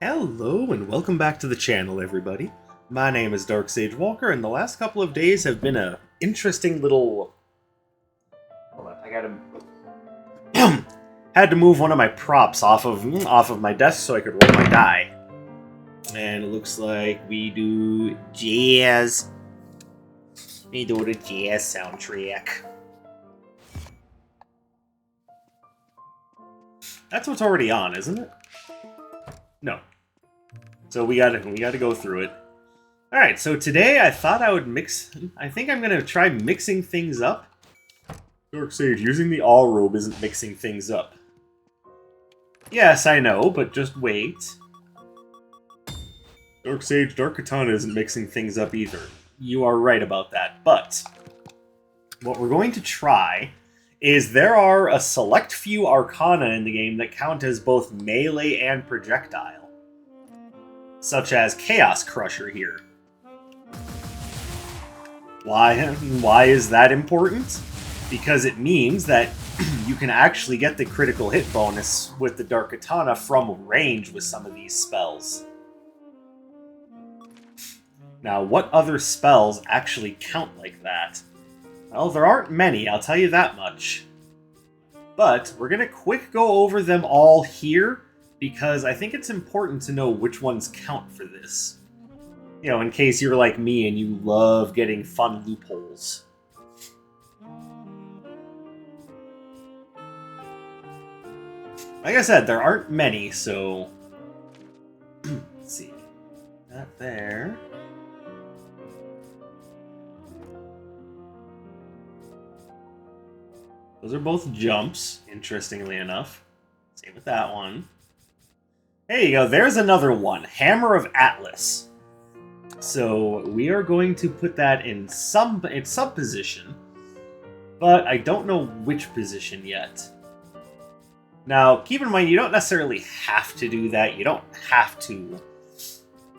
Hello and welcome back to the channel, everybody. My name is Dark Walker, and the last couple of days have been a interesting little... Hold on, I gotta... had to move one of my props off of my desk so I could roll my die. And it looks like we do jazz. We do the jazz soundtrack. That's what's already on, isn't it? No. So we gotta go through it. Alright, so today I thought I would I think I'm gonna try mixing things up. Dark Sage, using the all robe isn't mixing things up. Yes, I know, but just wait. Dark Sage, Dark Katana isn't mixing things up either. You are right about that, but what we're going to try is there are a select few arcana in the game that count as both melee and projectile. Such as Chaos Crusher here. Why is that important? Because it means that you can actually get the critical hit bonus with the Dark Katana from range with some of these spells. Now, what other spells actually count like that? Well, there aren't many, I'll tell you that much. But we're going to quick go over them all here, because I think it's important to know which ones count for this. You know, in case you're like me and you love getting fun loopholes. Like I said, there aren't many, so... Let's see. That there. Those are both jumps, interestingly enough. Same with that one. There you go, there's another one. Hammer of Atlas. So we are going to put that in some position, but I don't know which position yet. Now, keep in mind, you don't necessarily have to do that. You don't have to.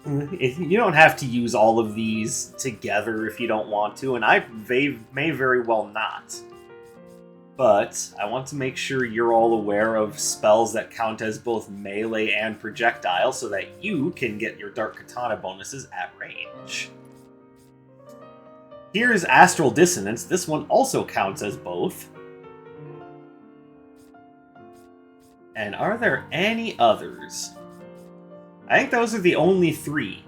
You don't have to use all of these together if you don't want to, and I may very well not. But I want to make sure you're all aware of spells that count as both melee and projectile so that you can get your Dark Katana bonuses at range. Here's Astral Dissonance. This one also counts as both. And are there any others? I think those are the only three.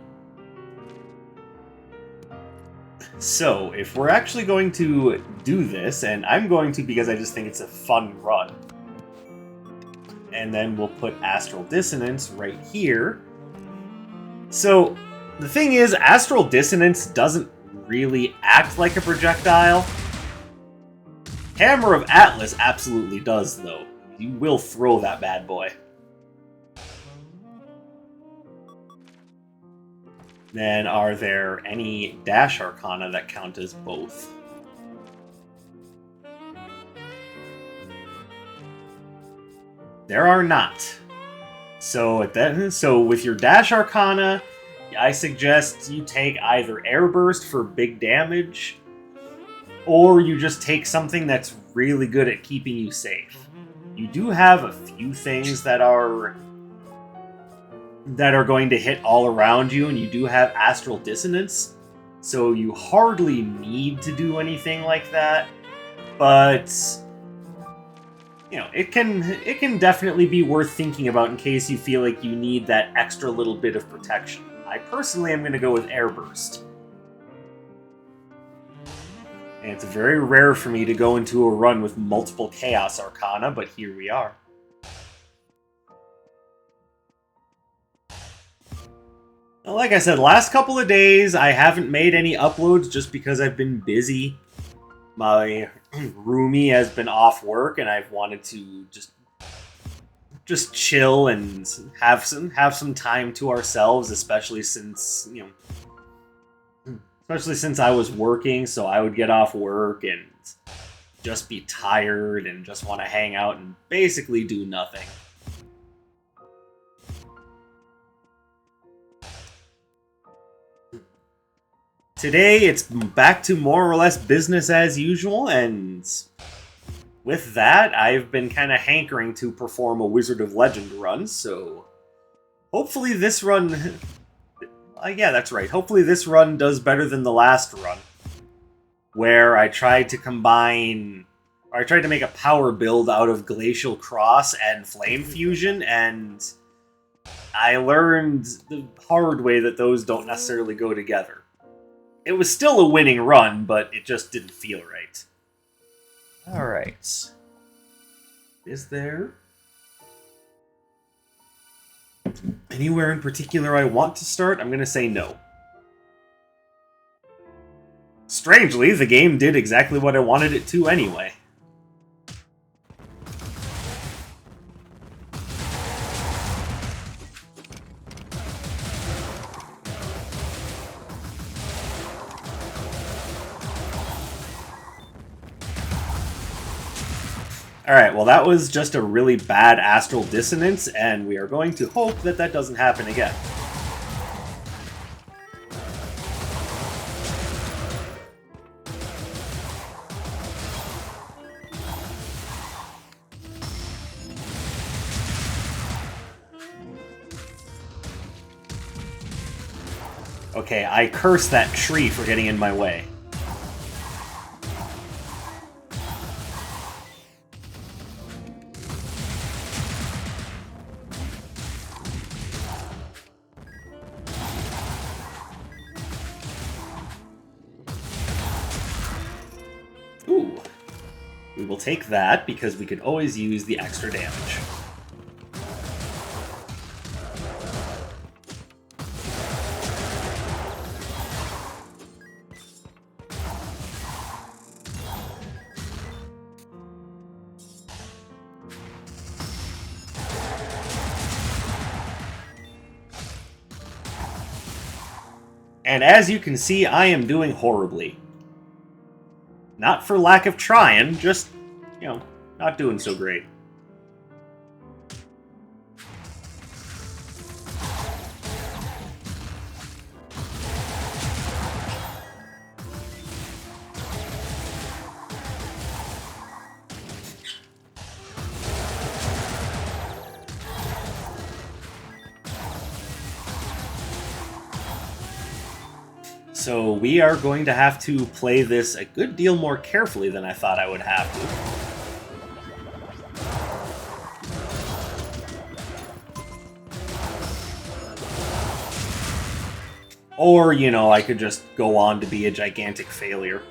So, if we're actually going to do this, and I'm going to because I just think it's a fun run, and then we'll put Astral Dissonance right here. So, the thing is, Astral Dissonance doesn't really act like a projectile. Hammer of Atlas absolutely does, though. You will throw that bad boy. Then are there any Dash Arcana that count as both? There are not. So with your Dash Arcana, I suggest you take either Air Burst for big damage, or you just take something that's really good at keeping you safe. You do have a few things that are going to hit all around you, and you do have Astral Dissonance, so you hardly need to do anything like that, but you know, it can definitely be worth thinking about in case you feel like you need that extra little bit of protection. I personally am going to go with Air Burst. And it's very rare for me to go into a run with multiple Chaos Arcana, but here we are. Like I said, last couple of days, I haven't made any uploads just because I've been busy. My roomie has been off work, and I've wanted to just chill and have some time to ourselves, especially since I was working, so I would get off work and just be tired and just want to hang out and basically do nothing. Today, it's back to more or less business as usual, and with that, I've been kind of hankering to perform a Wizard of Legend run, so Hopefully this run... yeah, that's right. Hopefully this run does better than the last run, where I tried to combine... Or I tried to make a power build out of Glacial Cross and Flame Fusion, and I learned the hard way that those don't necessarily go together. It was still a winning run, but it just didn't feel right. Alright. Is there anywhere in particular I want to start? I'm going to say no. Strangely, the game did exactly what I wanted it to anyway. Alright, well that was just a really bad astral dissonance, and we are going to hope that that doesn't happen again. Okay, I curse that tree for getting in my way. Ooh. We will take that, because we could always use the extra damage. And as you can see, I am doing horribly. Not for lack of trying, just, you know, not doing so great. So we are going to have to play this a good deal more carefully than I thought I would have to. Or, you know, I could just go on to be a gigantic failure.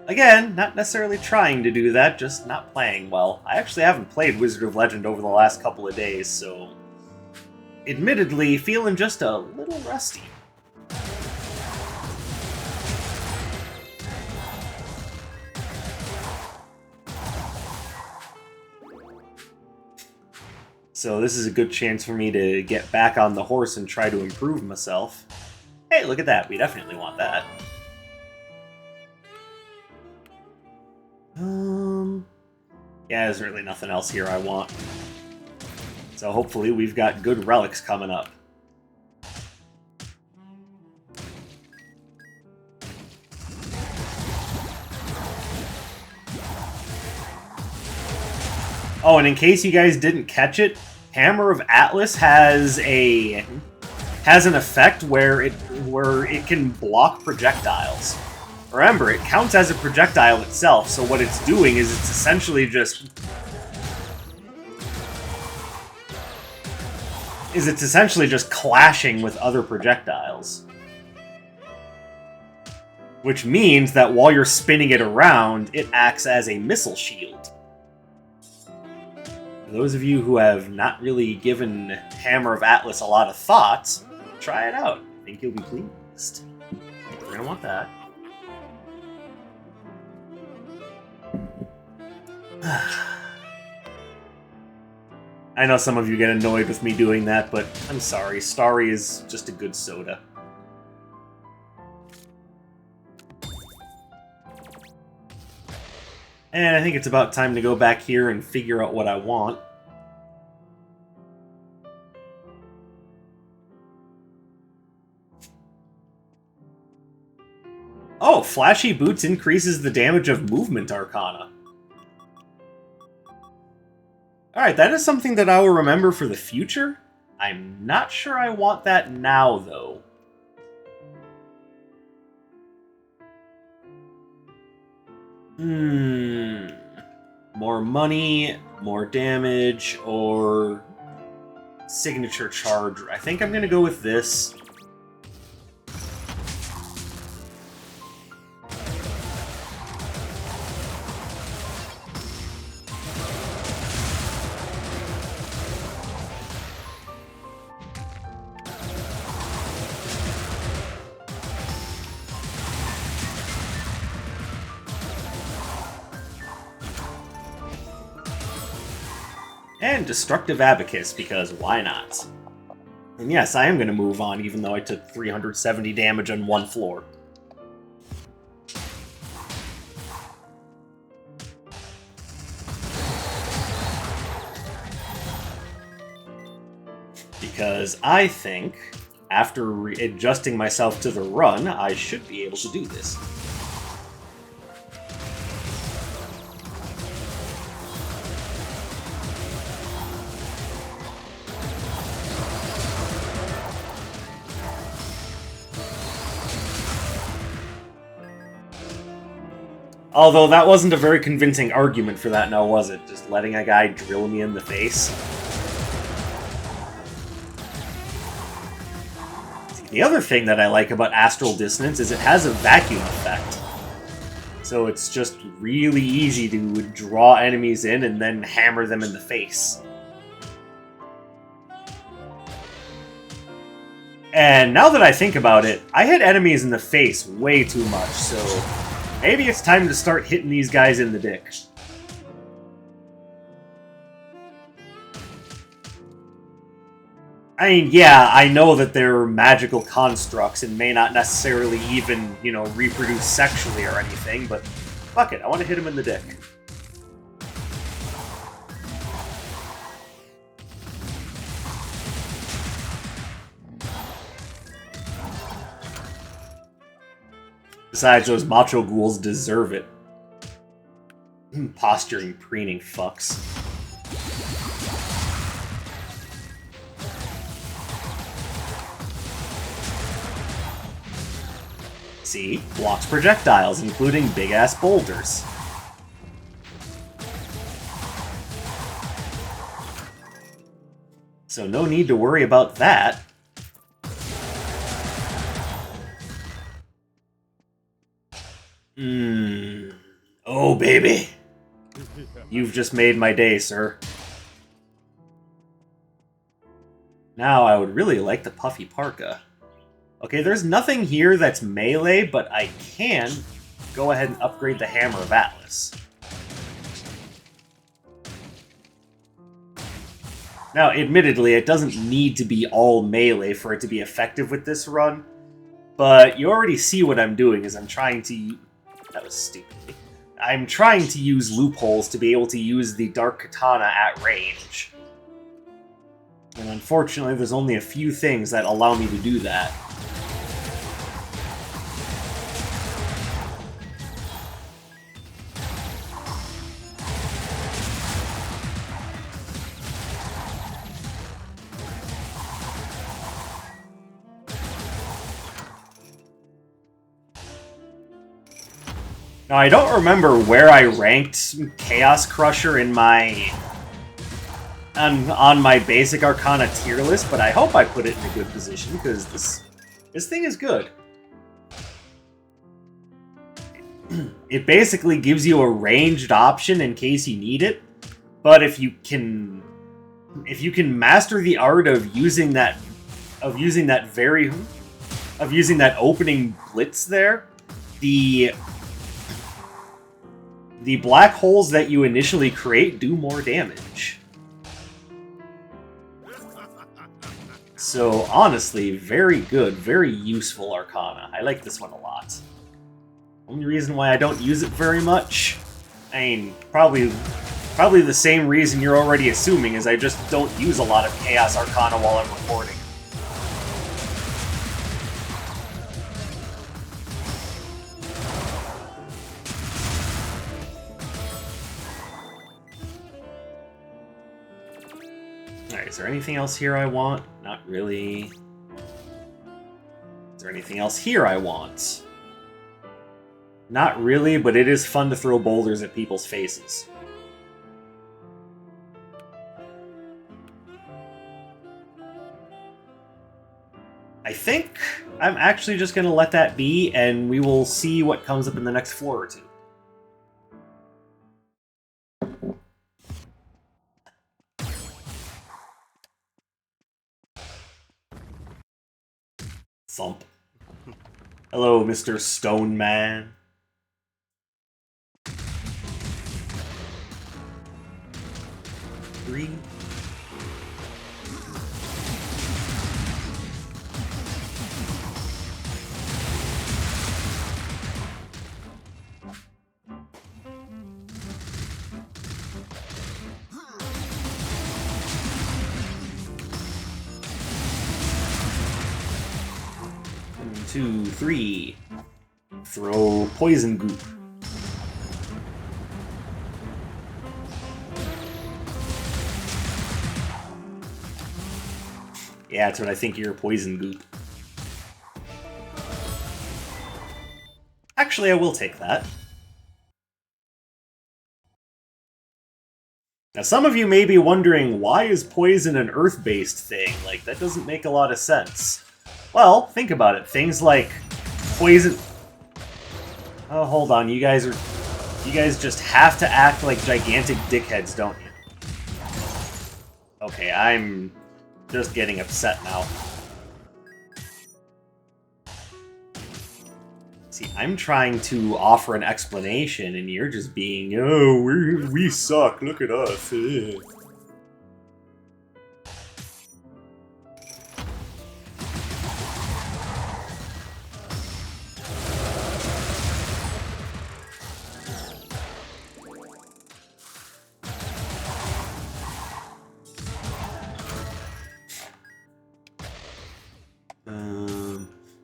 Again, not necessarily trying to do that, just not playing well. I actually haven't played Wizard of Legend over the last couple of days, so... admittedly, feeling just a little rusty. So this is a good chance for me to get back on the horse and try to improve myself. Hey, look at that. We definitely want that. Yeah, there's really nothing else here I want. So hopefully we've got good relics coming up. Oh, and in case you guys didn't catch it, Hammer of Atlas has an effect where it can block projectiles. Remember, it counts as a projectile itself, so what it's doing is it's essentially just clashing with other projectiles. Which means that while you're spinning it around, it acts as a missile shield. For those of you who have not really given Hammer of Atlas a lot of thought, try it out. I think you'll be pleased. We're gonna want that. I know some of you get annoyed with me doing that, but I'm sorry. Starry is just a good soda. And I think it's about time to go back here and figure out what I want. Oh, Flashy Boots increases the damage of Movement Arcana. Alright, that is something that I will remember for the future. I'm not sure I want that now, though. More money, more damage, or signature charge. I think I'm gonna go with this. And Destructive Abacus, because why not? And yes, I am going to move on, even though I took 370 damage on one floor. Because I think, after adjusting myself to the run, I should be able to do this. Although that wasn't a very convincing argument for that, now was it? Just letting a guy drill me in the face? See, the other thing that I like about Astral Dissonance is it has a vacuum effect. So it's just really easy to draw enemies in and then hammer them in the face. And now that I think about it, I hit enemies in the face way too much, so maybe it's time to start hitting these guys in the dick. I mean, yeah, I know that they're magical constructs and may not necessarily even, you know, reproduce sexually or anything, but fuck it, I want to hit him in the dick. Besides, those macho ghouls deserve it. Posturing, preening fucks. See? Blocks projectiles, including big-ass boulders. So no need to worry about that. Oh, baby. You've just made my day, sir. Now, I would really like the puffy parka. Okay, there's nothing here that's melee, but I can go ahead and upgrade the Hammer of Atlas. Now, admittedly, it doesn't need to be all melee for it to be effective with this run, but you already see what I'm doing, is I'm trying to... That was stupid. I'm trying to use loopholes to be able to use the Dark Katana at range. And unfortunately, there's only a few things that allow me to do that. Now, I don't remember where I ranked Chaos Crusher in my... on my basic Arcana tier list, but I hope I put it in a good position, because this thing is good. It basically gives you a ranged option in case you need it, but if you can master the art of using that opening blitz there, the black holes that you initially create do more damage. So, honestly, very good, very useful Arcana. I like this one a lot. Only reason why I don't use it very much, I mean, probably the same reason you're already assuming, is I just don't use a lot of Chaos Arcana while I'm recording. is there anything else here I want? Not really. Is there anything else here I want? Not really, but it is fun to throw boulders at people's faces. I think I'm actually just going to let that be, and we will see what comes up in the next floor or two. Thump. Hello, Mr. Stone Man. Three. Two, three. Throw poison goop. Yeah, that's what I think, you're poison goop. Actually, I will take that. Now, some of you may be wondering, why is poison an earth-based thing? Like, that doesn't make a lot of sense. Well, think about it. Things like poison... Oh, hold on. You guys just have to act like gigantic dickheads, don't you? Okay, I'm just getting upset now. See, I'm trying to offer an explanation, and you're just being, oh, we suck, look at us.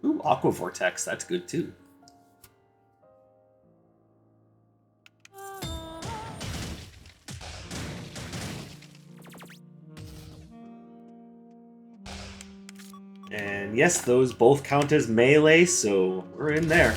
Ooh, Aqua Vortex, that's good too. And yes, those both count as melee, so we're in there.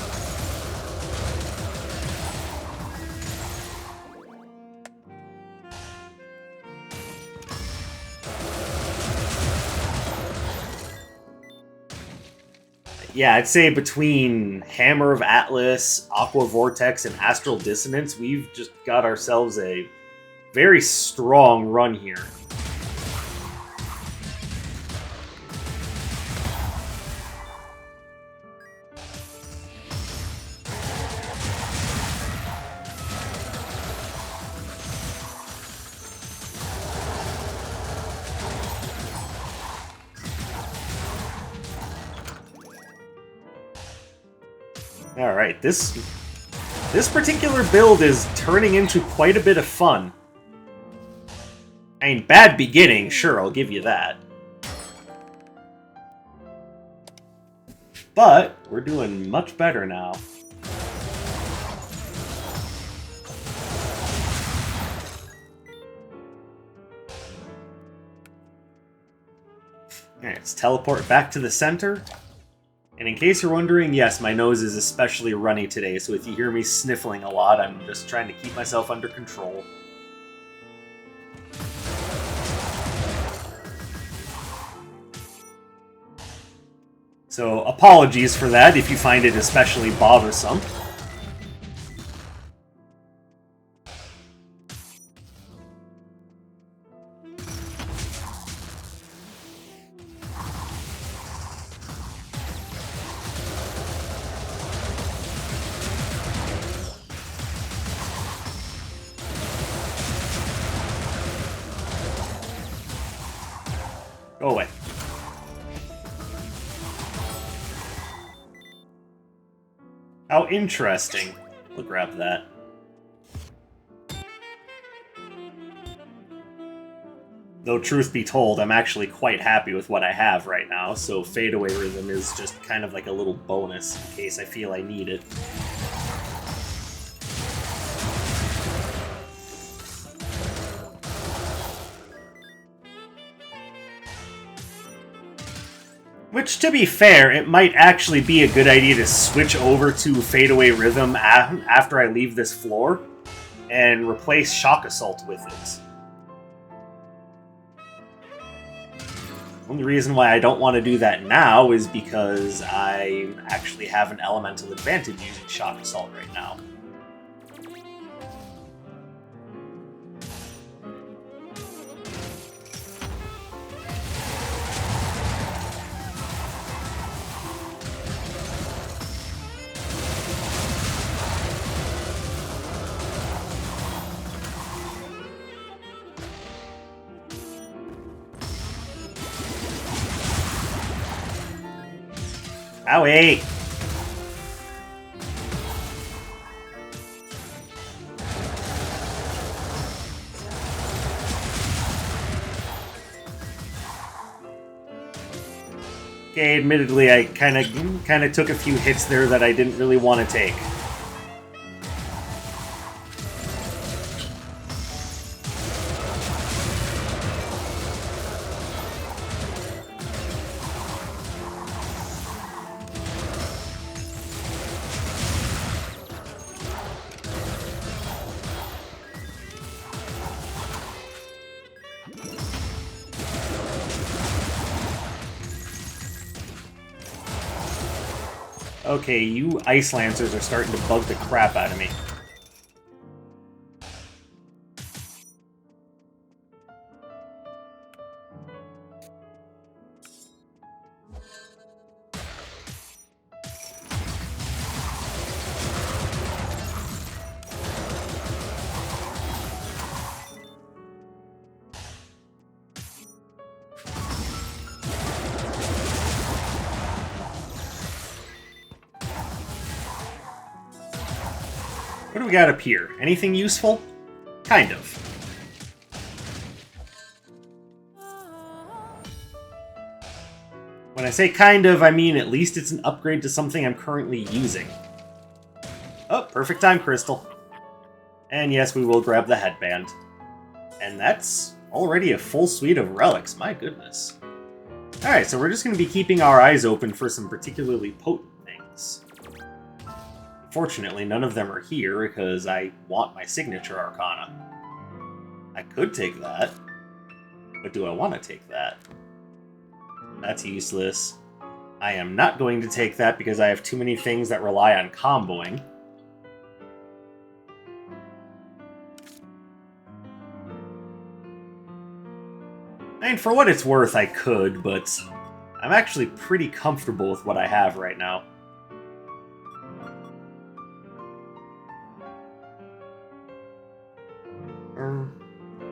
Yeah, I'd say between Hammer of Atlas, Aqua Vortex, and Astral Dissonance, we've just got ourselves a very strong run here. Alright, this particular build is turning into quite a bit of fun. I mean, bad beginning, sure, I'll give you that. But we're doing much better now. Alright, let's teleport back to the center. And in case you're wondering, yes, my nose is especially runny today, so if you hear me sniffling a lot, I'm just trying to keep myself under control. So, apologies for that if you find it especially bothersome. Go away. How interesting. We'll grab that. Though, truth be told, I'm actually quite happy with what I have right now, so Fadeaway Rhythm is just kind of like a little bonus in case I feel I need it. Which, to be fair, it might actually be a good idea to switch over to Fadeaway Rhythm after I leave this floor, and replace Shock Assault with it. Only reason why I don't want to do that now is because I actually have an elemental advantage using Shock Assault right now. Owie! Okay, admittedly, I kind of took a few hits there that I didn't really want to take. Okay, you Ice Lancers are starting to bug the crap out of me. What do we got up here? Anything useful? Kind of. When I say kind of, I mean at least it's an upgrade to something I'm currently using. Oh, perfect time crystal. And yes, we will grab the headband. And that's already a full suite of relics, my goodness. Alright, so we're just going to be keeping our eyes open for some particularly potent things. Fortunately, none of them are here because I want my signature arcana. I could take that, but do I want to take that? That's useless. I am not going to take that because I have too many things that rely on comboing. I mean, for what it's worth, I could, but I'm actually pretty comfortable with what I have right now.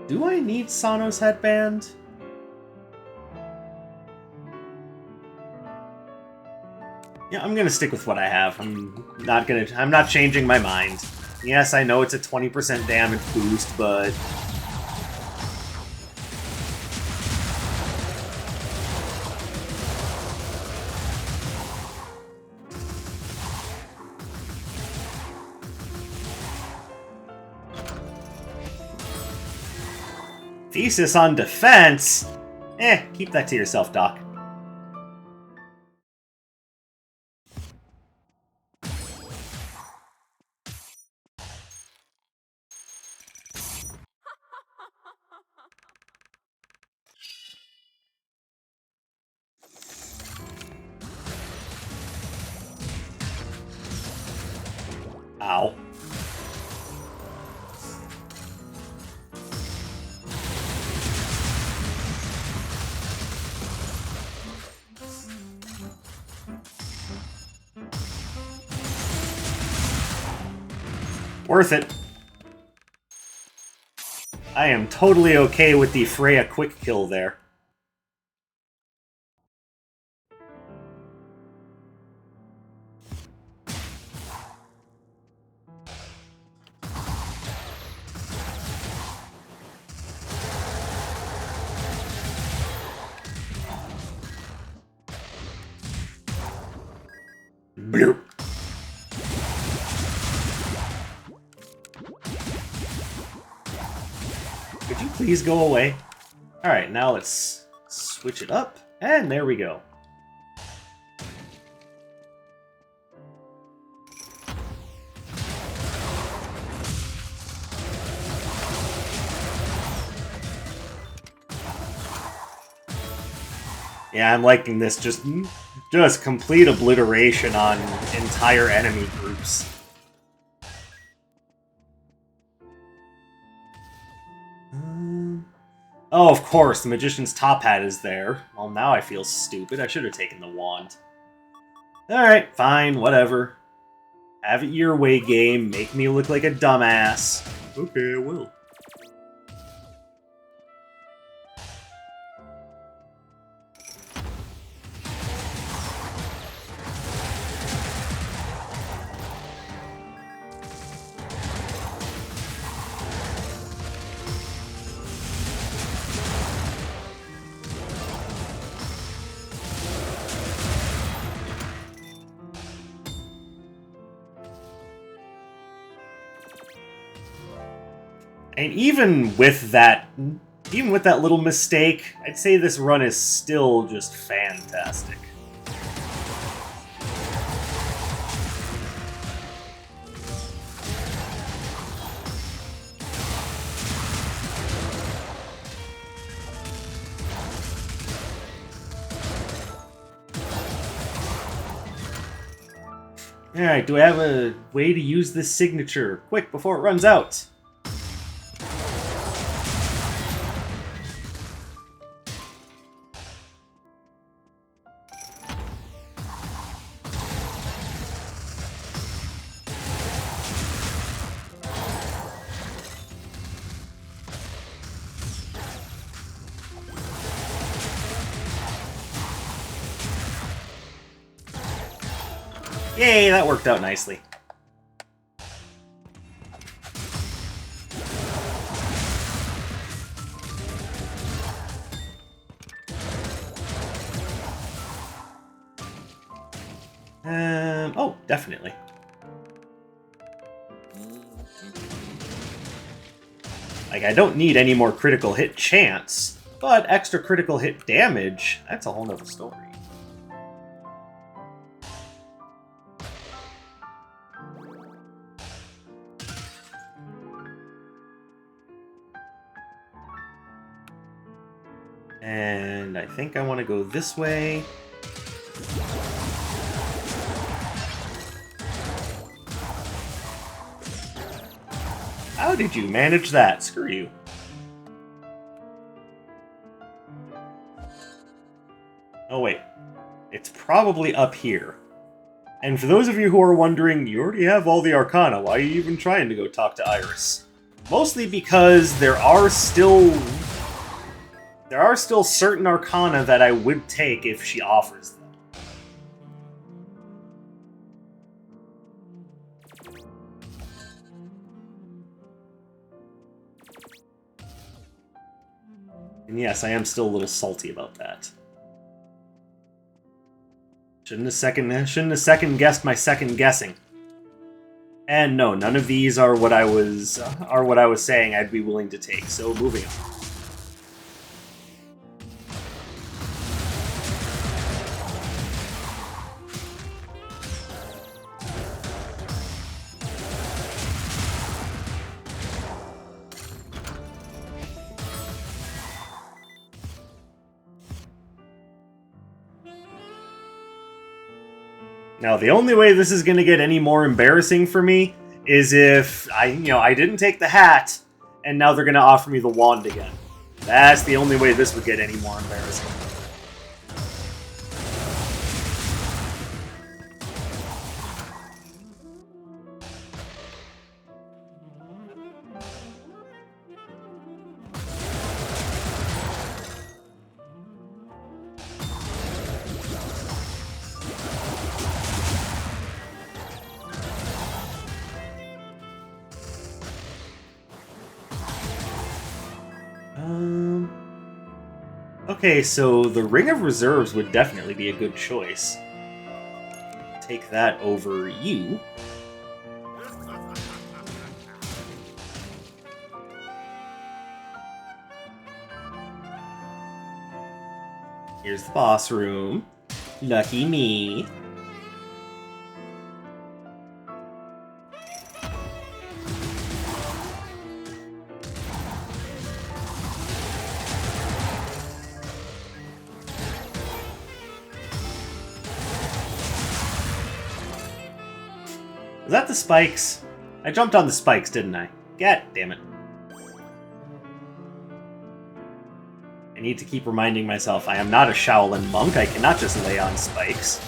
Do I need Sano's headband? Yeah, I'm gonna stick with what I have. I'm not changing my mind. Yes, I know it's a 20% damage boost, but Thesis on defense? Keep that to yourself, Doc. Ow. Worth it. I am totally okay with the Freya quick kill there. Bloop. Could you please go away? Alright, now let's switch it up, and there we go. Yeah, I'm liking this. Just complete obliteration on entire enemy groups. Oh, of course, the Magician's top hat is there. Well, now I feel stupid. I should have taken the wand. Alright, fine, whatever. Have it your way, game. Make me look like a dumbass. Okay, I will. And even with that little mistake, I'd say this run is still just fantastic. Alright, do I have a way to use this signature? Quick, before it runs out! Yay, that worked out nicely. Oh, definitely. Like, I don't need any more critical hit chance, but extra critical hit damage, that's a whole nother story. And I think I want to go this way. How did you manage that? Screw you. Oh wait, it's probably up here. And for those of you who are wondering, you already have all the Arcana, why are you even trying to go talk to Iris? Mostly because there are still certain Arcana that I would take if she offers them. And yes, I am still a little salty about that. Shouldn't have second guessed my second guessing. And no, none of these are what I was saying I'd be willing to take. So moving on. Now, the only way this is going to get any more embarrassing for me is if I didn't take the hat, and now they're going to offer me the wand again. That's the only way this would get any more embarrassing. Okay, so the Ring of Reserves would definitely be a good choice. Take that over you. Here's the boss room. Lucky me. Was that the spikes? I jumped on the spikes, didn't I? God damn it. I need to keep reminding myself I am not a Shaolin monk. I cannot just lay on spikes.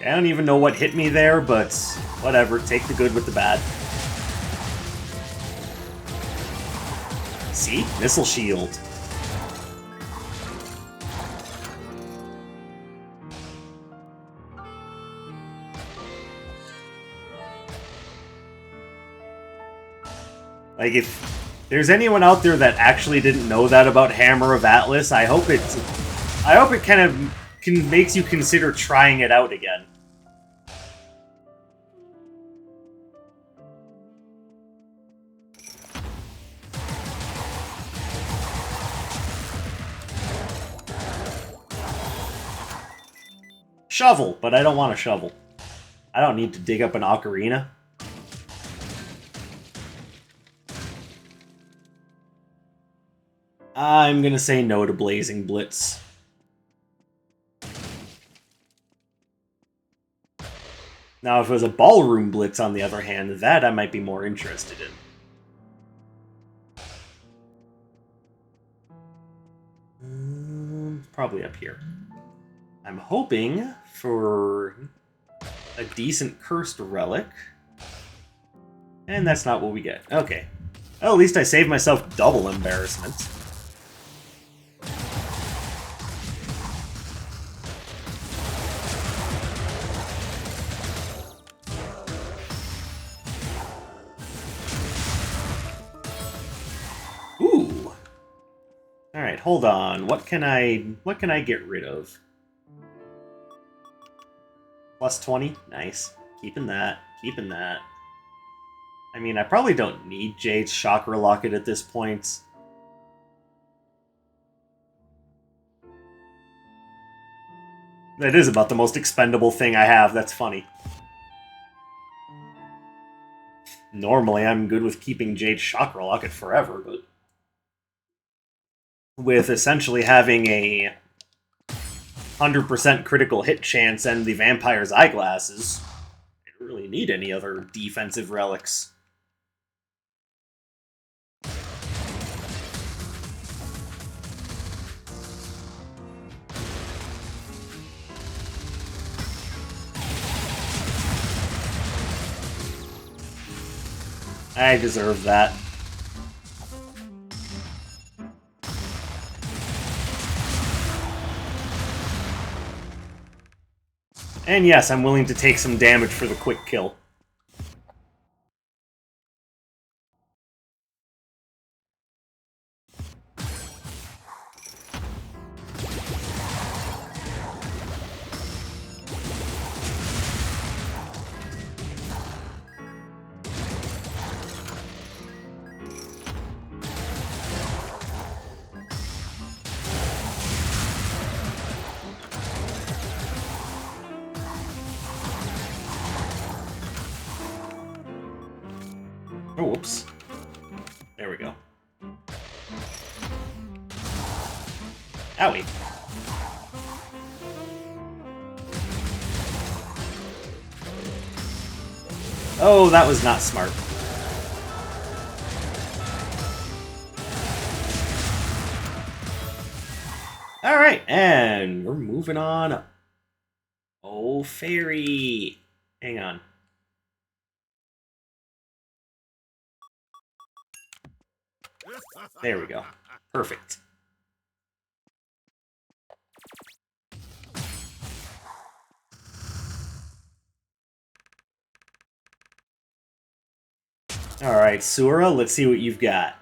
I don't even know what hit me there, but whatever. Take the good with the bad. See? Missile shield. Like, if there's anyone out there that actually didn't know that about Hammer of Atlas, I hope it kind of makes you consider trying it out again. Shovel, but I don't want a shovel. I don't need to dig up an ocarina. I'm gonna say no to Blazing Blitz. Now, if it was a Ballroom Blitz, on the other hand, that I might be more interested in. Probably up here. I'm hoping for a decent cursed relic. And that's not what we get. Okay. Well, at least I saved myself double embarrassment. Ooh. Alright, hold on. What can I get rid of? Plus 20? Nice. Keeping that. Keeping that. I mean, I probably don't need Jade's Chakra Locket at this point. That is about the most expendable thing I have. That's funny. Normally, I'm good with keeping Jade's Chakra Locket forever, but with essentially having a 100% critical hit chance and the Vampire's Eyeglasses, I don't really need any other defensive relics. I deserve that. And yes, I'm willing to take some damage for the quick kill. Oh, whoops. There we go. Owie. Oh, that was not smart. Alright, and we're moving on. Oh, fairy. Hang on. There we go. Perfect. Alright, Sura, let's see what you've got.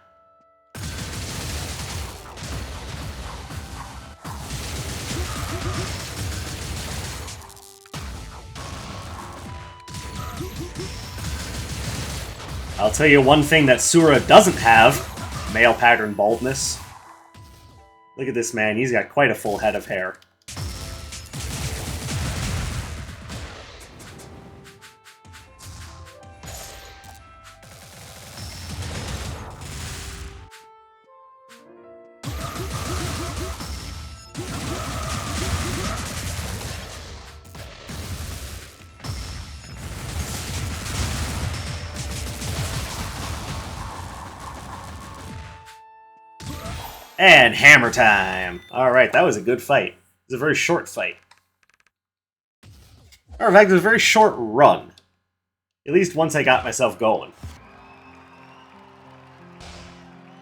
I'll tell you one thing that Sura doesn't have. Male pattern baldness. Look at this man, he's got quite a full head of hair. And hammer time! Alright, that was a good fight. It was a very short fight. Or in fact, it was a very short run. At least once I got myself going.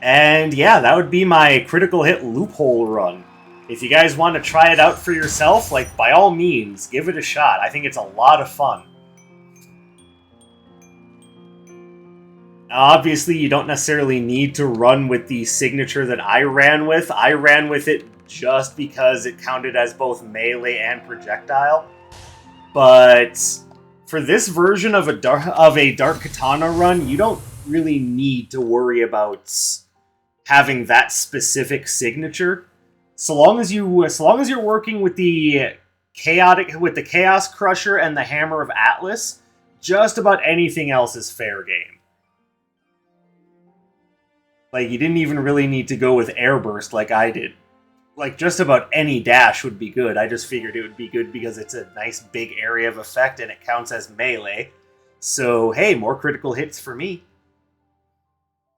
And yeah, that would be my critical hit loophole run. If you guys want to try it out for yourself, like, by all means, give it a shot. I think it's a lot of fun. Now, obviously, you don't necessarily need to run with the signature that I ran with. I ran with it just because it counted as both melee and projectile. But for this version of a Dark Katana run, you don't really need to worry about having that specific signature. So long as you're working with the Chaos Crusher and the Hammer of Atlas, just about anything else is fair game. Like, you didn't even really need to go with Airburst like I did. Like, just about any dash would be good. I just figured it would be good because it's a nice big area of effect and it counts as melee. So, hey, more critical hits for me.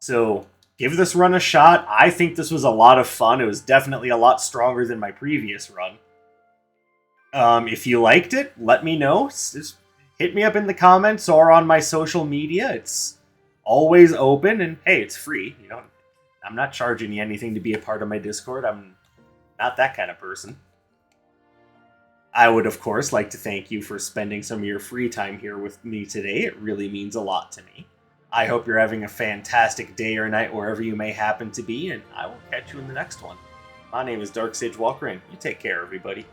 So, give this run a shot. I think this was a lot of fun. It was definitely a lot stronger than my previous run. If you liked it, let me know. Just hit me up in the comments or on my social media. It's always open, and hey, it's free. I'm not charging you anything to be a part of my Discord. I'm not that kind of person. I would, of course, like to thank you for spending some of your free time here with me today. It really means a lot to me. I hope you're having a fantastic day or night wherever you may happen to be, and I will catch you in the next one. My name is Dark Sage Walker, and you take care, everybody.